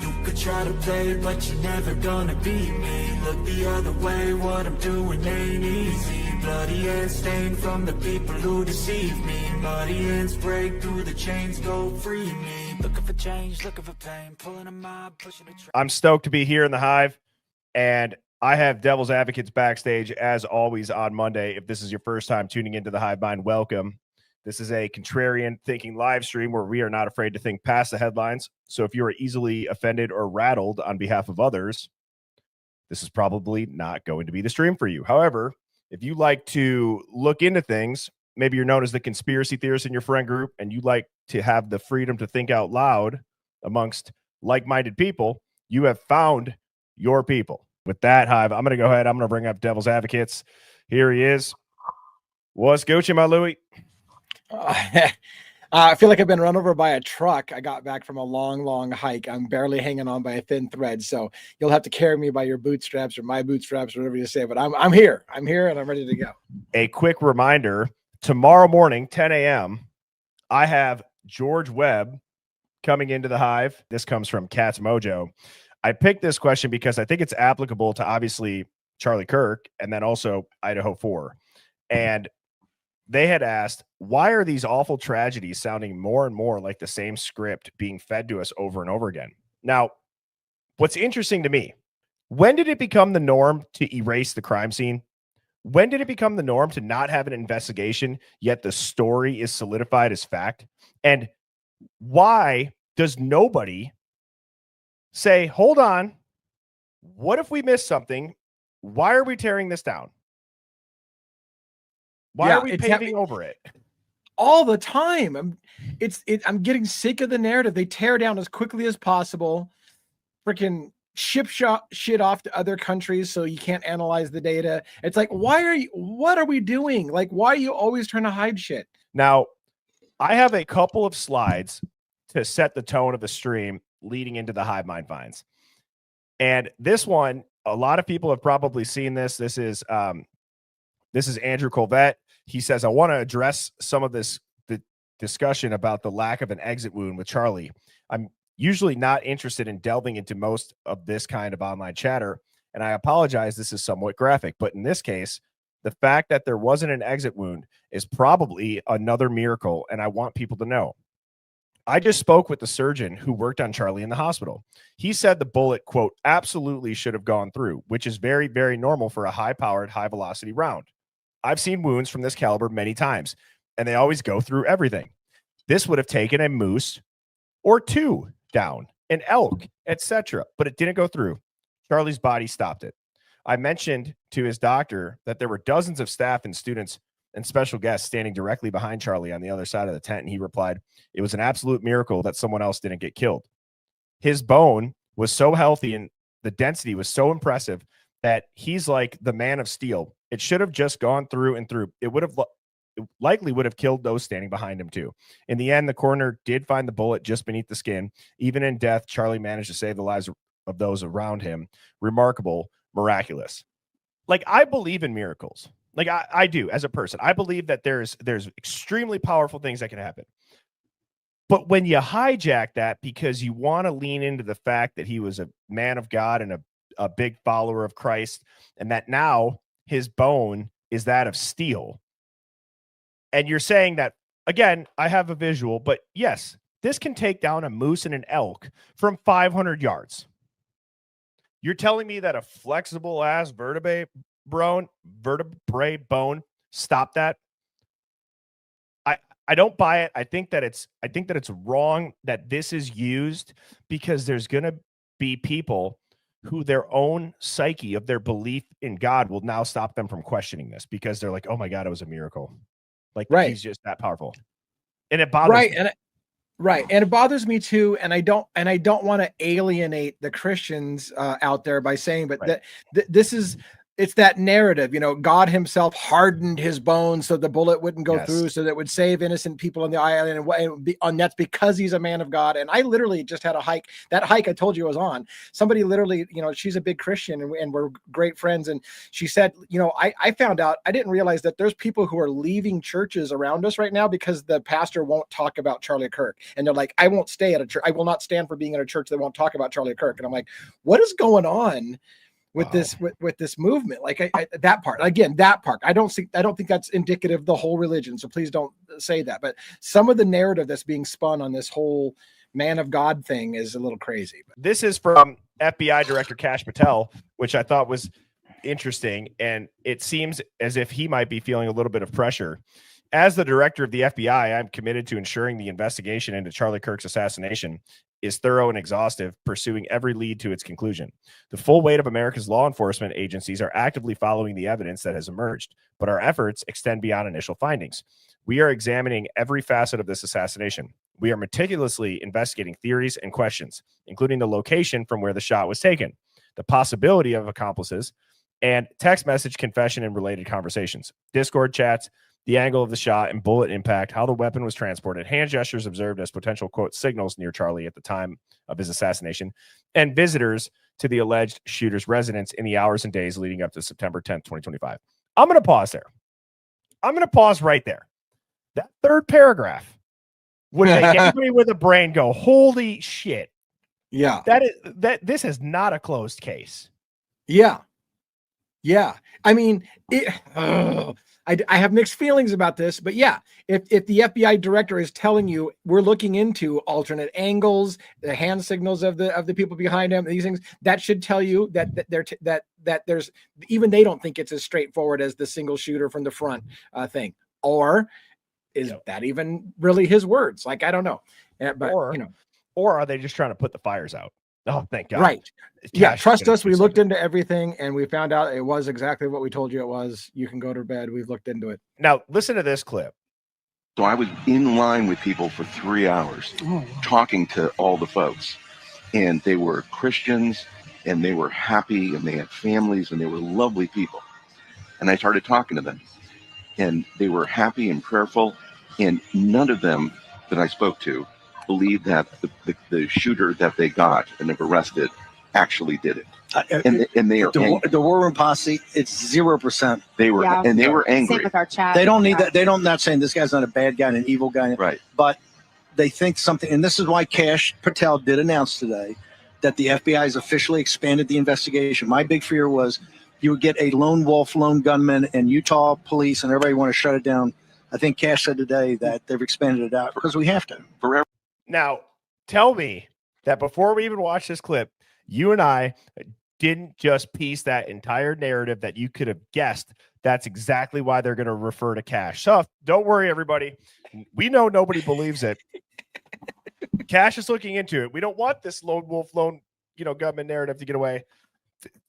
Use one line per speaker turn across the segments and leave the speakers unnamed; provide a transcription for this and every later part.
You could try to play, but you're never gonna beat me. Look the other way, what I'm doing ain't easy. Bloody hands stained from the people who deceive me. Muddy hands break through the chains, go free me. Looking for change, looking for pain, pulling a mob, pushing a train.
I'm stoked to be here in the Hive, and I have Devil's Advocates backstage as always on Monday. If this is your first time tuning into the Hive Mind, welcome. This is a contrarian thinking live stream where we are not afraid to think past the headlines. So if you are easily offended or rattled on behalf of others, this is probably not going to be the stream for you. However, if you like to look into things, maybe you're known as the conspiracy theorist in your friend group, and you like to have the freedom to think out loud amongst like-minded people, you have found your people. With that, Hive, I'm going to go ahead. I'm going to bring up Devil's Advocates. Here he is. What's Gucci, my Louie?
I feel like I've been run over by a truck. I got back from a long hike. I'm barely hanging on by a thin thread. So you'll have to carry me by your bootstraps or my bootstraps, whatever you say. But I'm here. I'm here and I'm ready to go.
A quick reminder, tomorrow morning, 10 a.m., I have George Webb coming into the Hive. This comes from Cat's Mojo. I picked this question because I think it's applicable to obviously Charlie Kirk and then also Idaho 4. And they had asked, why are these awful tragedies sounding more and more like the same script being fed to us over and over again? Now, what's interesting to me, when did it become the norm to erase the crime scene? When did it become the norm to not have an investigation, yet the story is solidified as fact? And why does nobody say, hold on, what if we missed something? Why are we tearing this down? Why are we paving over it?
All the time. I'm getting sick of the narrative. They tear down as quickly as possible, freaking ship shit off to other countries so you can't analyze the data. It's like, what are we doing? Like, why are you always trying to hide shit?
Now, I have a couple of slides to set the tone of the stream leading into the Hive Mind Finds. And this one, a lot of people have probably seen this. This is Andrew Colvette. He says, I want to address some of the discussion about the lack of an exit wound with Charlie. I'm usually not interested in delving into most of this kind of online chatter, and I apologize, this is somewhat graphic, but in this case, the fact that there wasn't an exit wound is probably another miracle, and I want people to know. I just spoke with the surgeon who worked on Charlie in the hospital. He said the bullet, quote, absolutely should have gone through, which is very, very normal for a high-powered, high-velocity round. I've seen wounds from this caliber many times, and they always go through everything. This would have taken a moose or two down, an elk, etc., but it didn't go through. Charlie's body stopped it. I mentioned to his doctor that there were dozens of staff and students and special guests standing directly behind Charlie on the other side of the tent, and he replied, it was an absolute miracle that someone else didn't get killed. His bone was so healthy and the density was so impressive that he's like the man of steel. It should have just gone through and through. It likely would have killed those standing behind him too. In the end, the coroner did find the bullet just beneath the skin. Even in death, Charlie managed to save the lives of those around him. Remarkable, miraculous. Like, I believe in miracles. Like, I do as a person. I believe that there's extremely powerful things that can happen. But when you hijack that because you want to lean into the fact that he was a man of God and a big follower of Christ, and that now his bone is that of steel, and you're saying that, again, I have a visual, but yes, this can take down a moose and an elk from 500 yards. You're telling me that a flexible ass vertebrae bone stopped that? I don't buy it. I think that it's wrong that this is used because there's going to be people who their own psyche of their belief in God will now stop them from questioning this because they're like, oh my God, it was a miracle. Like, right. He's just that powerful. And it bothers me.
And it bothers me too. And I don't want to alienate the Christians out there by saying, but that this is, it's that narrative, God himself hardened his bones so the bullet wouldn't go through, so that it would save innocent people on the island. And that's because he's a man of God. And I literally just had a hike. That hike I told you I was on. Somebody literally, she's a big Christian and we're great friends. And she said, I found out, I didn't realize that there's people who are leaving churches around us right now because the pastor won't talk about Charlie Kirk. And they're like, I won't stay at a church. I will not stand for being in a church that won't talk about Charlie Kirk. And I'm like, what is going on with this with this movement? Like that part I don't think that's indicative of the whole religion, so please don't say that. But some of the narrative that's being spun on this whole man of God thing is a little crazy.
This is from FBI Director Kash Patel, which I thought was interesting, and it seems as if he might be feeling a little bit of pressure. As the director of the FBI, I'm committed to ensuring the investigation into Charlie Kirk's assassination is thorough and exhaustive, pursuing every lead to its conclusion. The full weight of America's law enforcement agencies are actively following the evidence that has emerged, but our efforts extend beyond initial findings. We are examining every facet of this assassination. We are meticulously investigating theories and questions, including the location from where the shot was taken, the possibility of accomplices, and text message, confession, and related conversations, Discord chats, the angle of the shot and bullet impact, how the weapon was transported, hand gestures observed as potential, quote, signals near Charlie at the time of his assassination, and visitors to the alleged shooter's residence in the hours and days leading up to September 10th, 2025. I'm going to pause there. I'm going to pause right there. That third paragraph would make anybody with a brain go, holy shit.
Yeah.
This is not a closed case.
Yeah. Yeah. I mean, I have mixed feelings about this, but yeah, if the FBI director is telling you we're looking into alternate angles, the hand signals of the people behind him, these things, that should tell you that there's, even they don't think it's as straightforward as the single shooter from the front thing. Or is that even really his words? Like, I don't know. But
or are they just trying to put the fires out? Oh, thank God.
Right. Yeah. Trust us. We looked into everything and we found out it was exactly what we told you it was. You can go to bed. We've looked into it.
Now, listen to this clip.
So I was in line with people for 3 hours talking to all the folks, and they were Christians and they were happy and they had families and they were lovely people. And I started talking to them and they were happy and prayerful, and none of them that I spoke to believe that the shooter that they got and have arrested actued did it. And they are
the War Room Posse. It's 0%.
They were and they were angry.
Same with our chat.
They don't need that. They don't. Not saying this guy's not a bad guy and an evil guy,
right?
But they think something. And this is why Kash Patel did announce today that the FBI has officially expanded the investigation. My big fear was you would get a lone wolf, lone gunman, and Utah police, and everybody want to shut it down. I think Kash said today that they've expanded it out because we have to.
Forever.
Now, tell me that before we even watch this clip, you and I didn't just piece that entire narrative that you could have guessed. That's exactly why they're going to refer to Kash. So don't worry, everybody. We know nobody believes it. Kash is looking into it. We don't want this lone wolf, gunman narrative to get away.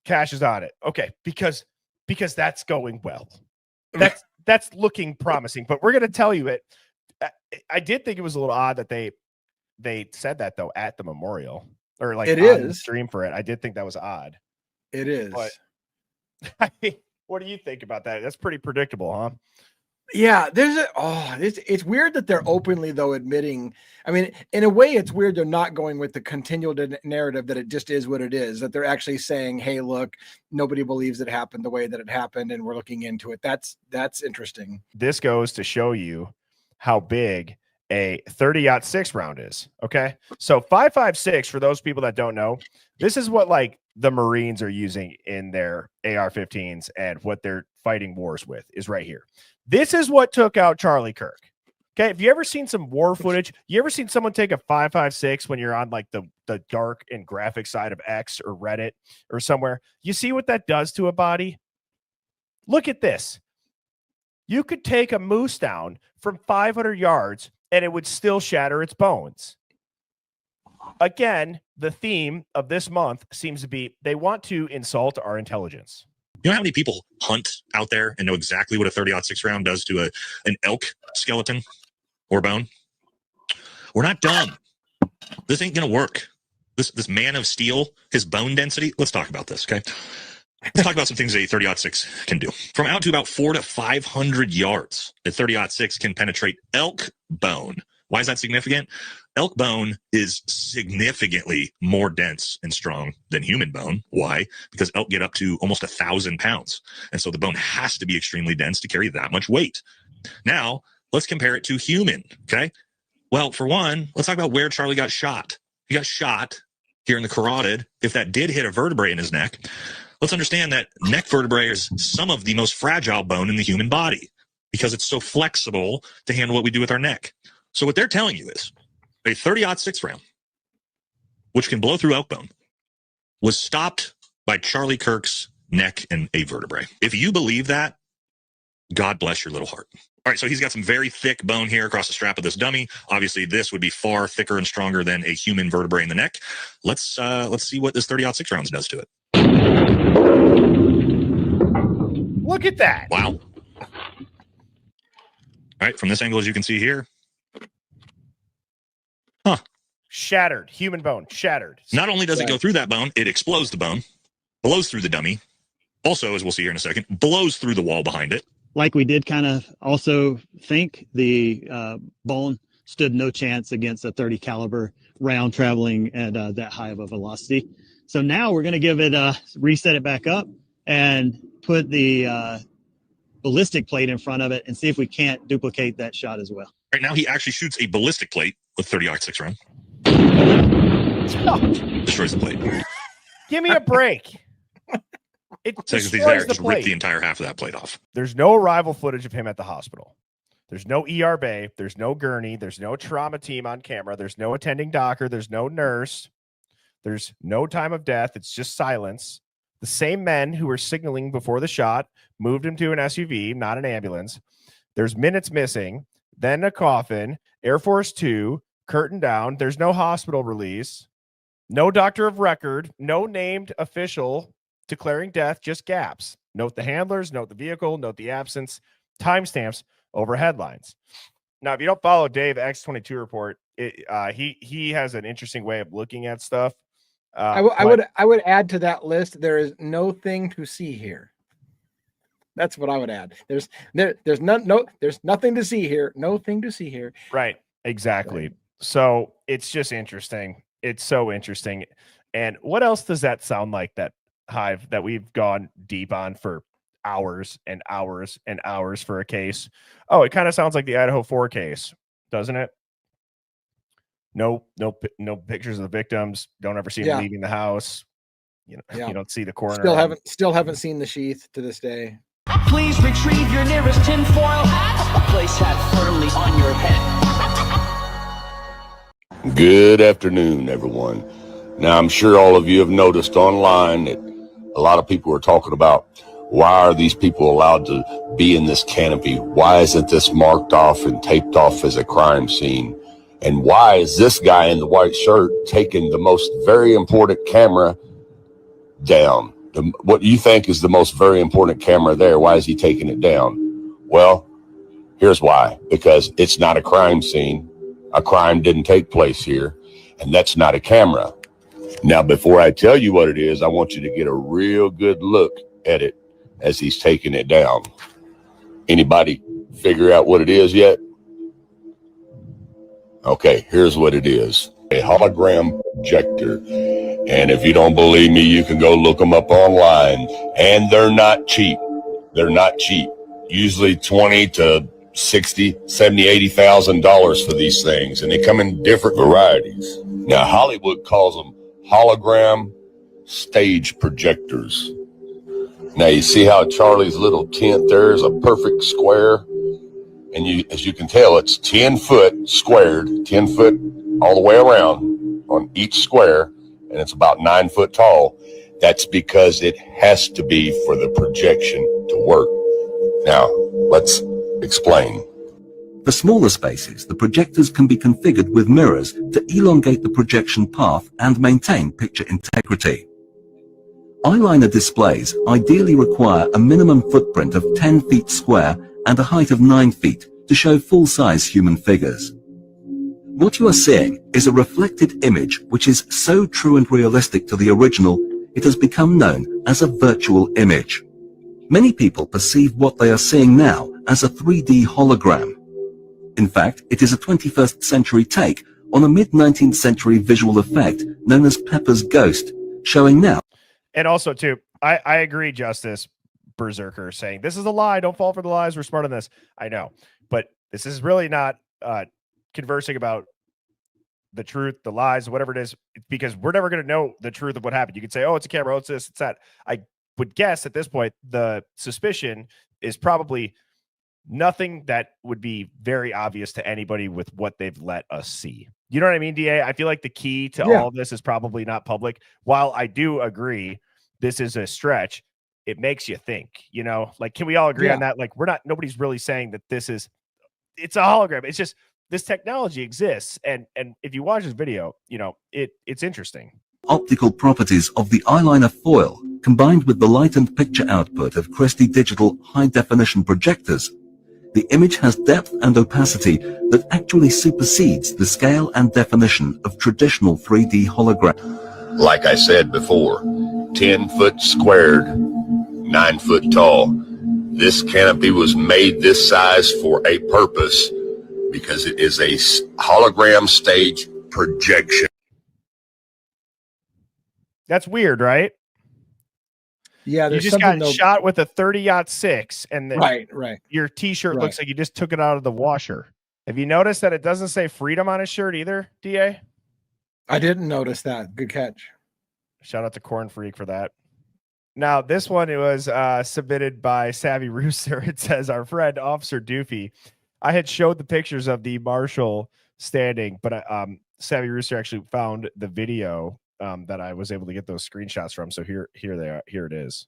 Kash is on it. Okay, because that's going well. That's looking promising. But we're going to tell you it. I did think it was a little odd that they said that though at the memorial, or like
it
on the
is
stream for it. I did think that was odd.
It is.
But I mean, what do you think about that? That's pretty predictable, huh?
Yeah, it's weird that they're openly though admitting. I mean, in a way, it's weird they're not going with the continual narrative that it just is what it is. That they're actually saying, "Hey, look, nobody believes it happened the way that it happened, and we're looking into it." That's interesting.
This goes to show you how big a 30-06 round is. Okay, so 5.56 for those people that don't know, this is what like the Marines are using in their AR-15s and what they're fighting wars with is right here. This is what took out Charlie Kirk. Okay, have you ever seen some war footage? You ever seen someone take a 5.56 when you're on like the dark and graphic side of X or Reddit or somewhere? You see what that does to a body? Look at this. You could take a moose down from 500 yards and it would still shatter its bones. Again, the theme of this month seems to be they want to insult our intelligence.
You know how many people hunt out there and know exactly what a 30-06 round does to an elk skeleton or bone? We're not dumb. This ain't going to work. This man of steel, his bone density. Let's talk about this, okay? Let's talk about some things a 30-06 can do. From out to about 400 to 500 yards, a 30-06 can penetrate elk bone. Why is that significant? Elk bone is significantly more dense and strong than human bone. Why? Because elk get up to almost 1,000 pounds. And so the bone has to be extremely dense to carry that much weight. Now, let's compare it to human, okay? Well, for one, let's talk about where Charlie got shot. He got shot here in the carotid. If that did hit a vertebrae in his neck, let's understand that neck vertebrae is some of the most fragile bone in the human body because it's so flexible to handle what we do with our neck. So what they're telling you is a 30-06 round, which can blow through elk bone, was stopped by Charlie Kirk's neck and a vertebrae. If you believe that, God bless your little heart. All right, so he's got some very thick bone here across the strap of this dummy. Obviously, this would be far thicker and stronger than a human vertebrae in the neck. Let's see what this 30-06 rounds does to it.
Look at that.
Wow. All right, from this angle, as you can see here. Huh.
Shattered. Human bone. Shattered.
Not only does it go through that bone, it explodes the bone, blows through the dummy. Also, as we'll see here in a second, blows through the wall behind it.
Like we did kind of also think, the bone stood no chance against a 30 caliber round traveling at that high of a velocity. So now we're going to give it reset it back up and put the ballistic plate in front of it and see if we can't duplicate that shot as well.
Right now, he actually shoots a ballistic plate with 30-06 round. Destroys the plate.
Give me a break. It
Second
destroys
there,
the
just rip
plate.
the entire half of that plate off.
There's no arrival footage of him at the hospital. There's no ER bay. There's no gurney. There's no trauma team on camera. There's no attending doctor. There's no nurse. There's no time of death. It's just silence. The same men who were signaling before the shot moved him to an SUV, not an ambulance. There's minutes missing. Then a coffin. Air Force 2. Curtain down. There's no hospital release. No doctor of record. No named official declaring death, just gaps. Note the handlers, note the vehicle, note the absence, timestamps over headlines. Now, if you don't follow Dave X22 report, he has an interesting way of looking at stuff.
I would add to that list. There is no thing to see here. That's what I would add. There's nothing to see here. No thing to see here.
Right. Exactly. So it's just interesting. It's so interesting. And what else does that sound like, that Hive, that we've gone deep on for hours and hours and hours for a case? Oh, it kind of sounds like the Idaho 4 case, doesn't it? No pictures of the victims. Don't ever see them leaving the house. You don't see the coroner.
Still haven't seen the sheath to this day.
Please retrieve your nearest tinfoil hat. Place hat firmly on your head.
Good afternoon, everyone. Now, I'm sure all of you have noticed online that a lot of people are talking about, why are these people allowed to be in this canopy? Why isn't this marked off and taped off as a crime scene? And why is this guy in the white shirt taking the most very important camera down? What you think is the most very important camera there? Why is he taking it down? Well, here's why. Because it's not a crime scene. A crime didn't take place here, and that's not a camera. Now, before I tell you what it is, I want you to get a real good look at it as he's taking it down. Anybody figure out what it is yet? Okay, here's what it is. A hologram projector. And if you don't believe me, you can go look them up online. And they're not cheap. They're not cheap. Usually $20 to $60, $70, $80,000 for these things. And they come in different varieties. Now, Hollywood calls them hologram stage projectors. Now, you see how Charlie's little tent there is a perfect square? And as you can tell, it's 10 foot squared, 10 foot all the way around on each square, and it's about 9 foot tall. That's because it has to be for the projection to work. Now, let's explain.
For smaller spaces, the projectors can be configured with mirrors to elongate the projection path and maintain picture integrity. Eyeliner displays ideally require a minimum footprint of 10 feet square and a height of 9 feet to show full-size human figures. What you are seeing is a reflected image which is so true and realistic to the original, it has become known as a virtual image. Many people perceive what they are seeing now as a 3D hologram. In fact, it is a 21st century take on a mid-19th century visual effect known as Pepper's Ghost, showing now.
And also, too, I agree, Justice Berserker, saying this is a lie. Don't fall for the lies. We're smart on this. I know. But this is really not conversing about the truth, the lies, whatever it is, because we're never going to know the truth of what happened. You could say, oh, it's a camera, oh, it's this, it's that. I would guess at this point, the suspicion is probably nothing that would be very obvious to anybody with what they've let us see. You know what I mean, DA? I feel like the key to all of this is probably not public. While I do agree this is a stretch, it makes you think, you know, like, can we all agree on that? Like, nobody's really saying that it's a hologram. It's just, this technology exists. And if you watch this video, you know, it's interesting.
Optical properties of the eyeliner foil, combined with the light and picture output of Christie Digital high-definition projectors, the image has depth and opacity that actually supersedes the scale and definition of traditional 3D hologram.
Like I said before, 10 foot squared, 9 foot tall. This canopy was made this size for a purpose because it is a hologram stage projection.
That's weird, right?
Yeah,
you
there's
just got shot with a 30-06, and then
right.
your T-shirt looks like you just took it out of the washer. Have you noticed that it doesn't say freedom on his shirt either, DA?
I didn't notice that. Good catch.
Shout out to Corn Freak for that. Now, this one, it was submitted by Savvy Rooster. It says, our friend Officer Doofy. I had showed the pictures of the marshal standing, but Savvy Rooster actually found the video that I was able to get those screenshots from. So here they are. Here it is.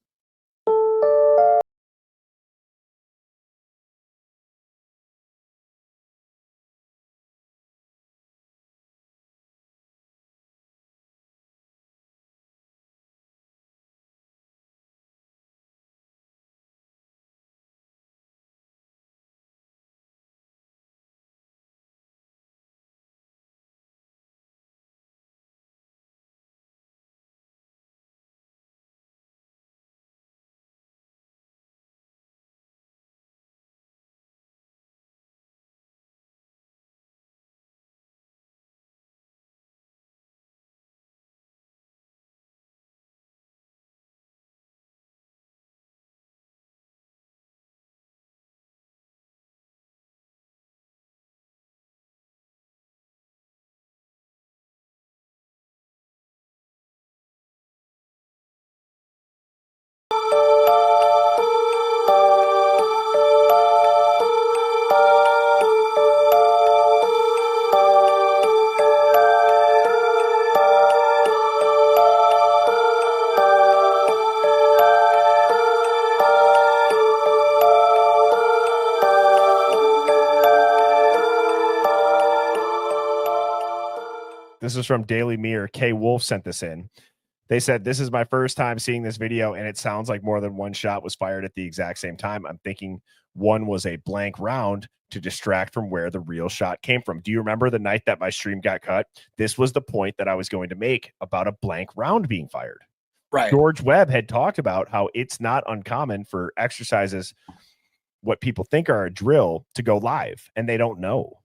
This is from Daily Mirror. K Wolf sent this in. They said, this is my first time seeing this video, and it sounds like more than one shot was fired at the exact same time. I'm thinking one was a blank round to distract from where the real shot came from. Do you remember the night that my stream got cut? This was the point that I was going to make about a blank round being fired.
Right.
George Webb had talked about how it's not uncommon for exercises, what people think are a drill, to go live, and they don't know.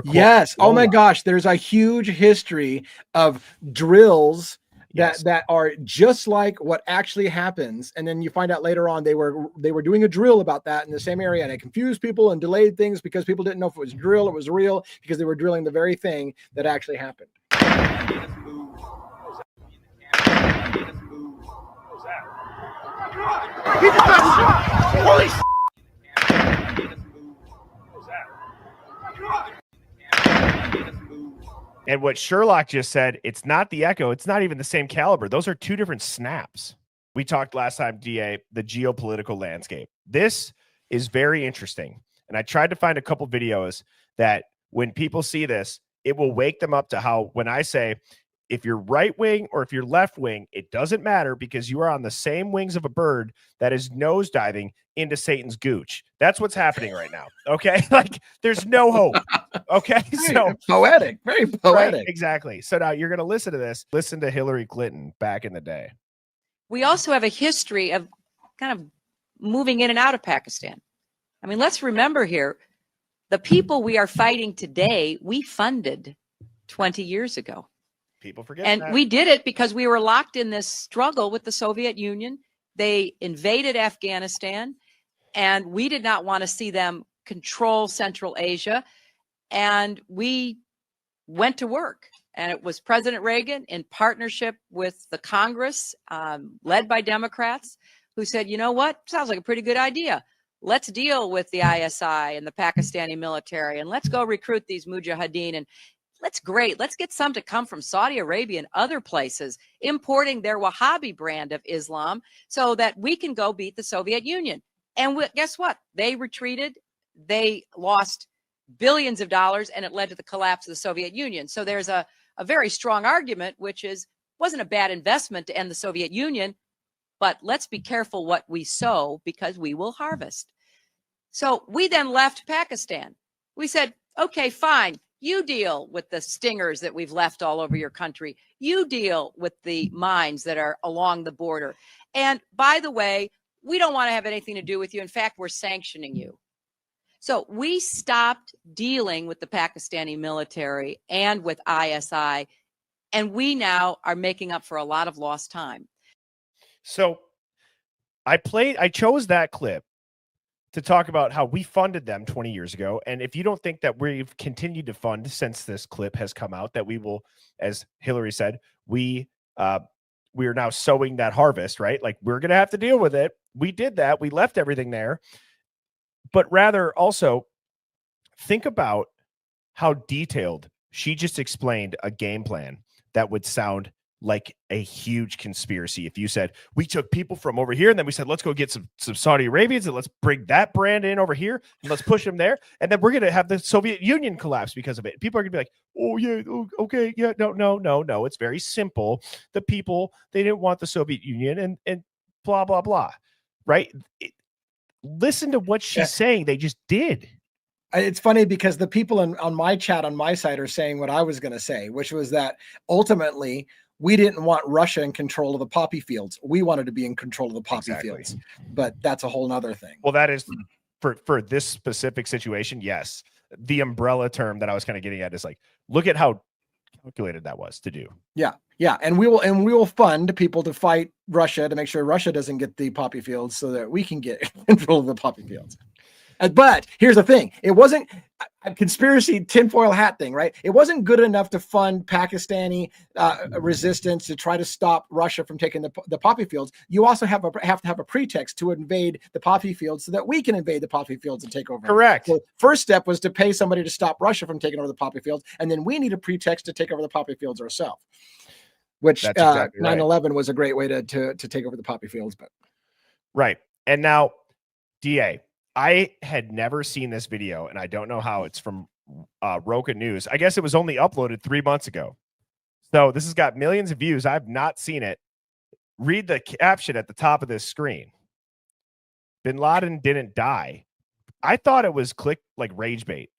Yes. Oh my gosh. There's a huge history of drills that are just like what actually happens. And then you find out later on they were doing a drill about that in the same area, and it confused people and delayed things because people didn't know if it was drill or it was real, because they were drilling the very thing that actually happened. Holy
And what Sherlock just said, it's not the echo. It's not even the same caliber. Those are two different snaps. We talked last time, DA, the geopolitical landscape. This is very interesting. And I tried to find a couple videos that when people see this, it will wake them up to how, when I say, if you're right wing or if you're left wing, it doesn't matter, because you are on the same wings of a bird that is nosediving into Satan's gooch. That's what's happening right now. Okay. Like, there's no hope. Okay. So
poetic, very poetic.
Right, exactly. So now you're going to listen to this. Listen to Hillary Clinton back in the day.
we also have a history of kind of moving in and out of Pakistan. I mean, let's remember here, the people we are fighting today, we funded 20 years ago.
People forget
And
that.
we did it because we were locked in this struggle with the Soviet Union. They invaded Afghanistan, and we did not want to see them control Central Asia. And we went to work. And it was President Reagan in partnership with the Congress, led by Democrats, who said, you know what, sounds like a pretty good idea. Let's deal with the ISI and the Pakistani military, and let's go recruit these mujahideen. And let's get some to come from Saudi Arabia and other places, importing their Wahhabi brand of Islam so that we can go beat the Soviet Union. And guess what? They retreated. They lost billions of dollars, and it led to the collapse of the Soviet Union. So there's a very strong argument, which is, wasn't a bad investment to end the Soviet Union, but let's be careful what we sow because we will harvest. So we then left Pakistan. We said, okay, fine. You deal with the stingers that we've left all over your country. You deal with the mines that are along the border. And by the way, we don't want to have anything to do with you. In fact, we're sanctioning you. So we stopped dealing with the Pakistani military and with ISI, and we now are making up for a lot of lost time.
So I chose that clip to talk about how we funded them 20 years ago. And if you don't think that we've continued to fund since this clip has come out, that we will, as Hillary said, we are now sowing that harvest, right? Like, we're going to have to deal with it. We did that. We left everything there. But rather also think about how detailed she just explained a game plan that would sound like a huge conspiracy. If you said, we took people from over here and then we said, let's go get some Saudi Arabians and let's bring that brand in over here and let's push them there. And then we're going to have the Soviet Union collapse because of it. People are gonna be like, oh yeah, okay. Yeah, no. It's very simple. The people, they didn't want the Soviet Union and blah, blah, blah. Right. Listen to what she's saying. They just did.
It's funny because the people on my chat on my side are saying what I was going to say, which was that ultimately we didn't want Russia in control of the poppy fields. We wanted to be in control of the poppy fields, but that's a whole nother thing.
Well, that is for this specific situation. Yes. The umbrella term that I was kind of getting at is like, look at how calculated that was to do.
Yeah. Yeah. And we will fund people to fight Russia to make sure Russia doesn't get the poppy fields so that we can get control of the poppy fields. But here's the thing. It wasn't a conspiracy tinfoil hat thing, right? It wasn't good enough to fund Pakistani resistance to try to stop Russia from taking the poppy fields. You also have to have a pretext to invade the poppy fields so that we can invade the poppy fields and take over.
Correct.
So first step was to pay somebody to stop Russia from taking over the poppy fields. And then we need a pretext to take over the poppy fields ourselves, which exactly 9/11 was a great way to take over the poppy fields. But
right. And now, DA, I had never seen this video, and I don't know how. It's from Roka News. I guess it was only uploaded 3 months ago. So this has got millions of views. I've not seen it. Read the caption at the top of this screen. Bin Laden didn't die. I thought it was like rage bait.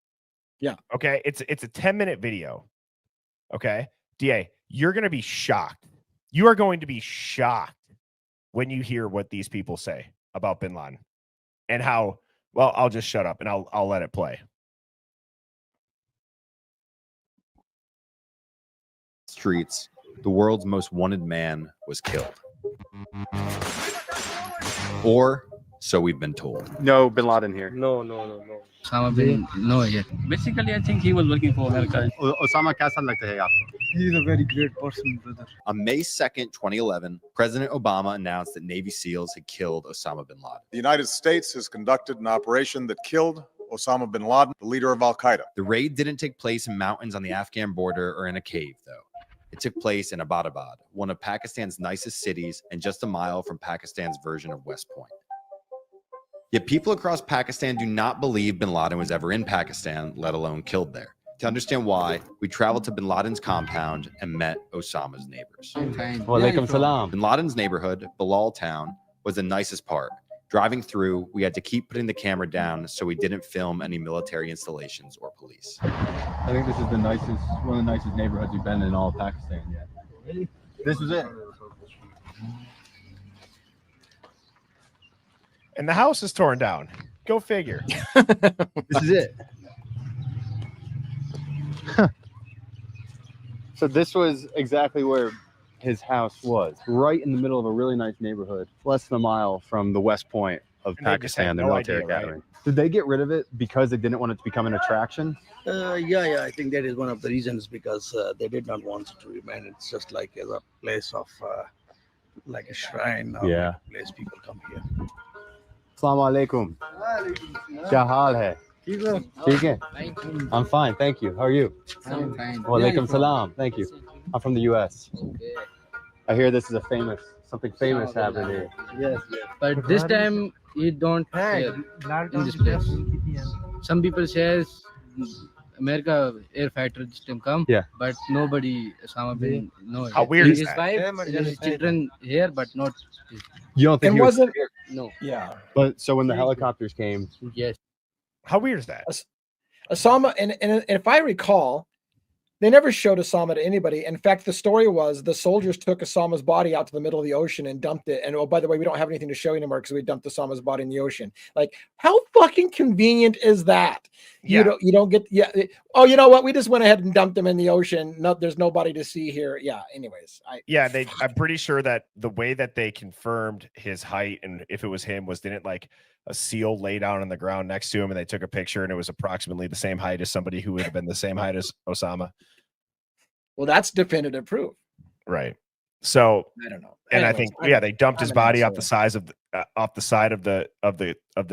Yeah.
Okay. It's a 10-minute video. Okay. DA, you're going to be shocked. You are going to be shocked when you hear what these people say about Bin Laden and how, well, I'll just shut up and I'll let it play.
Streets, the world's most wanted man was killed. Or so we've been told.
No Bin Laden here.
No. Osama bin no yet. Basically, I think he was working for America.
Osama kaisa lagta hai aapko?
He's a very great person, brother.
On May 2nd, 2011, President Obama announced that Navy SEALs had killed Osama bin Laden.
The United States has conducted an operation that killed Osama bin Laden, the leader of Al-Qaeda.
The raid didn't take place in mountains on the Afghan border or in a cave, though. It took place in Abbottabad, one of Pakistan's nicest cities and just a mile from Pakistan's version of West Point. Yet people across Pakistan do not believe bin Laden was ever in Pakistan, let alone killed there. To understand why, we traveled to bin Laden's compound and met Osama's neighbors.
Walaikum salam.
Bin Laden's neighborhood, Bilal Town, was the nicest part. Driving through, we had to keep putting the camera down so we didn't film any military installations or police.
I think this is one of the nicest neighborhoods we've been in all of Pakistan yet. Really? This was it.
And the house is torn down. Go figure.
This is it. So this was exactly where his house was, right in the middle of a really nice neighborhood, less than a mile from the West Point of
And they just had
Pakistan, the
no
military
idea, right?
academy. Did they get rid of it because they didn't want it to become an attraction?
Yeah, I think that is one of the reasons, because they did not want it to remain. It's just like as a place of, like a shrine. Or
Yeah.
a place people come here.
Assalamu alaikum. Kya haal hai? Theek hai? I'm fine, thank you. How are you?
I'm fine.
Wa alaikum salam. Thank you. I'm from the U.S. I hear this is something famous happening here.
Yes.
But this time you don't hear in this place. Some people says America air fighter this time come,
Yeah.
but nobody Osama bin
How weird is
his
that?
wife, his children here, but not his,
You don't think
And
he was
wasn't
here?
no.
yeah.
But so when the helicopters came,
Yes.
How weird is that?
Osama, and if I recall, they never showed Osama to anybody. In fact, the story was the soldiers took Osama's body out to the middle of the ocean and dumped it. And oh, by the way, we don't have anything to show you anymore because we dumped Osama's body in the ocean. Like, how fucking convenient is that?
Yeah.
You don't get oh, you know what? We just went ahead and dumped him in the ocean. No, there's nobody to see here. Yeah. Anyways,
I'm pretty sure that the way that they confirmed his height and if it was him was didn't like a seal lay down on the ground next to him and they took a picture and it was approximately the same height as somebody who would have been the same height as Osama.
well, that's definitive proof.
Right. So
I don't know.
and
Anyways,
I think they dumped his
I'm an
body off
asshole.
the size of off the side of the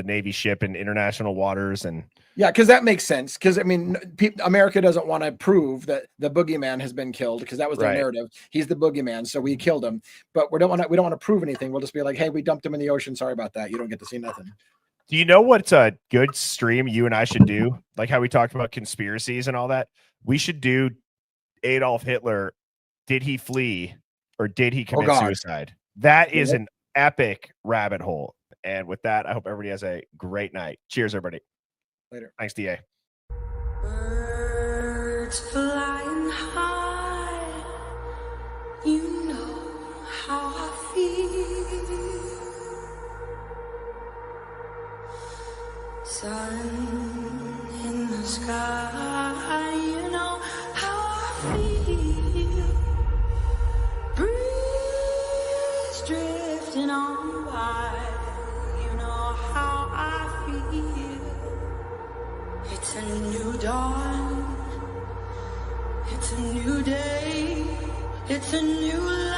Navy ship in international waters and
Yeah, because that makes sense. Because I mean, America doesn't want to prove that the boogeyman has been killed because that was their
Right.
narrative. He's the boogeyman, so we killed him. But we don't want to prove anything. We'll just be like, hey, we dumped him in the ocean. Sorry about that. You don't get to see nothing.
do you know what's a good stream you and I should do? Like how we talked about conspiracies and all that. We should do Adolf Hitler. Did he flee or did he commit
God.
suicide? That is
Yep.
an epic rabbit hole. And with that, I hope everybody has a great night. Cheers, everybody.
Later.
Thanks, DA.
Birds flying high, you know how I feel. Sun in the sky, you know how I feel. Breeze drifting on by, you know how I feel. It's a new dawn, it's a new day, it's a new life.